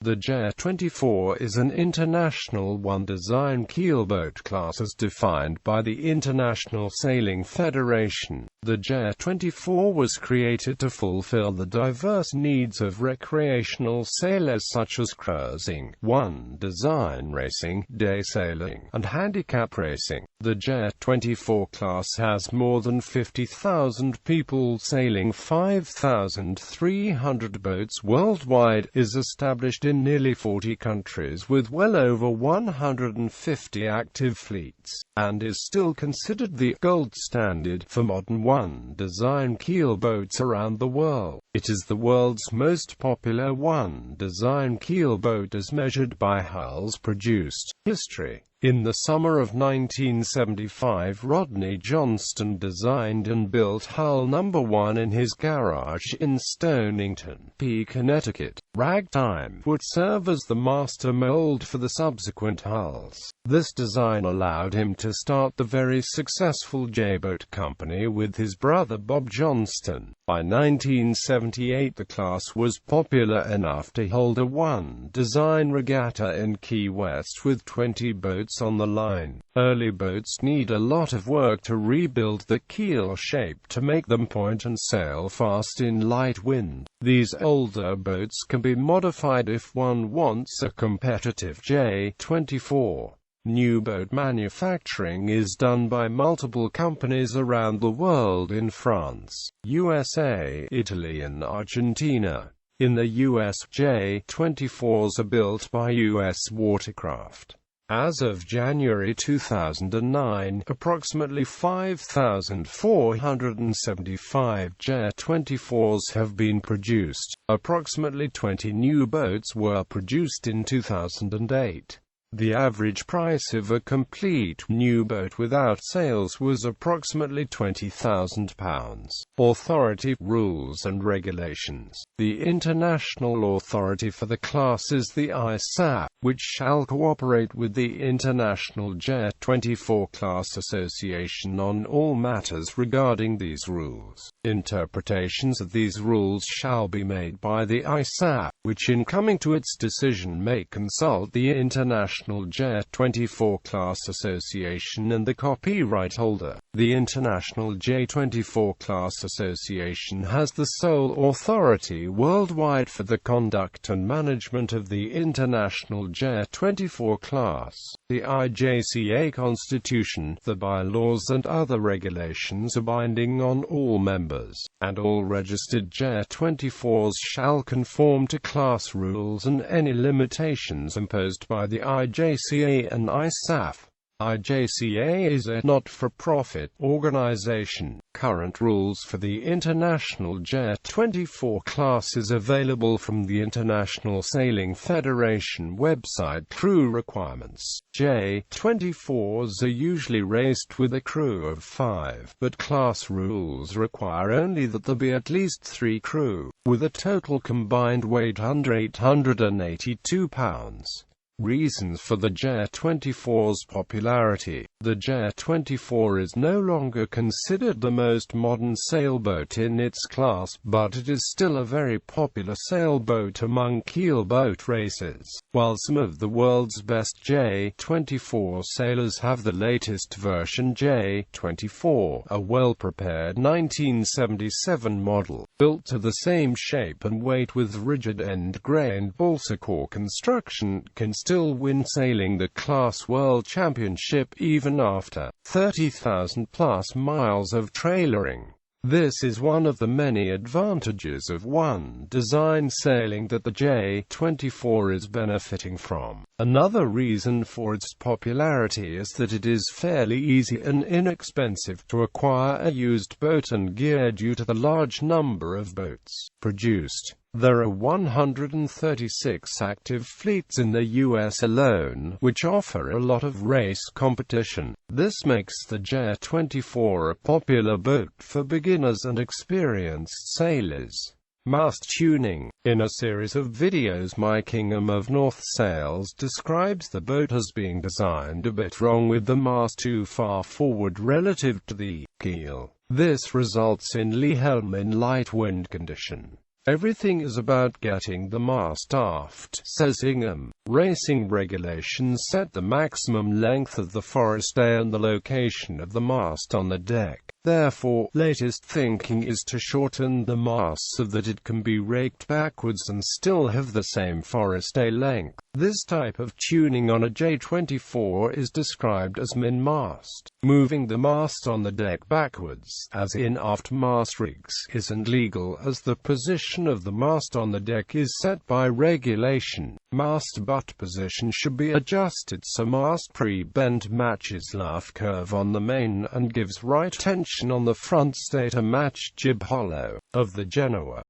The J-24 is an International one-design keelboat class as defined by the International Sailing Federation. The J-24 was created to fulfill the diverse needs of recreational sailors such as cruising, one-design racing, day sailing, and handicap racing. The J-24 class has more than 50,000 people sailing 5,300 boats worldwide, is established in nearly 40 countries with well over 150 active fleets, and is still considered the gold standard for modern one-design keelboats around the world. It is the world's most popular one-design keelboat as measured by hulls produced. History. In the summer of 1975, Rodney Johnston designed and built hull number 1 in his garage in Stonington, Connecticut. Ragtime would serve as the master mold for the subsequent hulls. This design allowed him to start the very successful J-Boat Company with his brother Bob Johnston. By 1978 the class was popular enough to hold a one-design regatta in Key West with 20 boats on the line. Early boats need a lot of work to rebuild the keel shape to make them point and sail fast in light wind. These older boats can be modified if one wants a competitive J-24. New boat manufacturing is done by multiple companies around the world in France, USA, Italy and Argentina. In the US, J-24s are built by US Watercraft. As of January 2009, approximately 5,475 J-24s have been produced. Approximately 20 new boats were produced in 2008. The average price of a complete new boat without sales was approximately £20,000. Authority, rules and regulations. The international authority for the class is the ISAF, which shall cooperate with the International J-24 Class Association on all matters regarding these rules. Interpretations of these rules shall be made by the ISAF, which in coming to its decision may consult the International J-24 Class Association and the copyright holder. The International J-24 Class Association has the sole authority worldwide for the conduct and management of the International J-24 class. The IJCA Constitution, the bylaws and other regulations are binding on all members, and all registered J-24s shall conform to class rules and any limitations imposed by the IJCA and ISAF. IJCA is a not-for-profit organization. Current rules for the International J-24 class is available from the International Sailing Federation website. Crew requirements. J-24s are usually raced with a crew of 5, but class rules require only that there be at least 3 crew, with a total combined weight under 882 pounds. Reasons for the J-24's popularity. The J-24 is no longer considered the most modern sailboat in its class, but it is still a very popular sailboat among keelboat racers. While some of the world's best J-24 sailors have the latest version J-24, a well-prepared 1977 model, built to the same shape and weight with rigid end-grained balsa core construction, can still win sailing the Class World Championship even after 30,000+ miles of trailering. This is one of the many advantages of one-design sailing that the J-24 is benefiting from. Another reason for its popularity is that it is fairly easy and inexpensive to acquire a used boat and gear due to the large number of boats produced. There are 136 active fleets in the US alone, which offer a lot of race competition. This makes the J-24 a popular boat for beginners and experienced sailors. Mast tuning. In a series of videos, My Kingdom of North Sails describes the boat as being designed a bit wrong, with the mast too far forward relative to the keel. This results in lee helm in light wind condition. Everything is about getting the mast aft, says Ingham. Racing regulations set the maximum length of the forestay and the location of the mast on the deck. Therefore, latest thinking is to shorten the mast so that it can be raked backwards and still have the same forestay length. This type of tuning on a J24 is described as min-mast. Moving the mast on the deck backwards, as in aft-mast rigs, isn't legal as the position of the mast on the deck is set by regulation. Mast butt position should be adjusted so mast pre-bend matches luff curve on the main and gives right tension on the front stay to match jib hollow of the Genoa.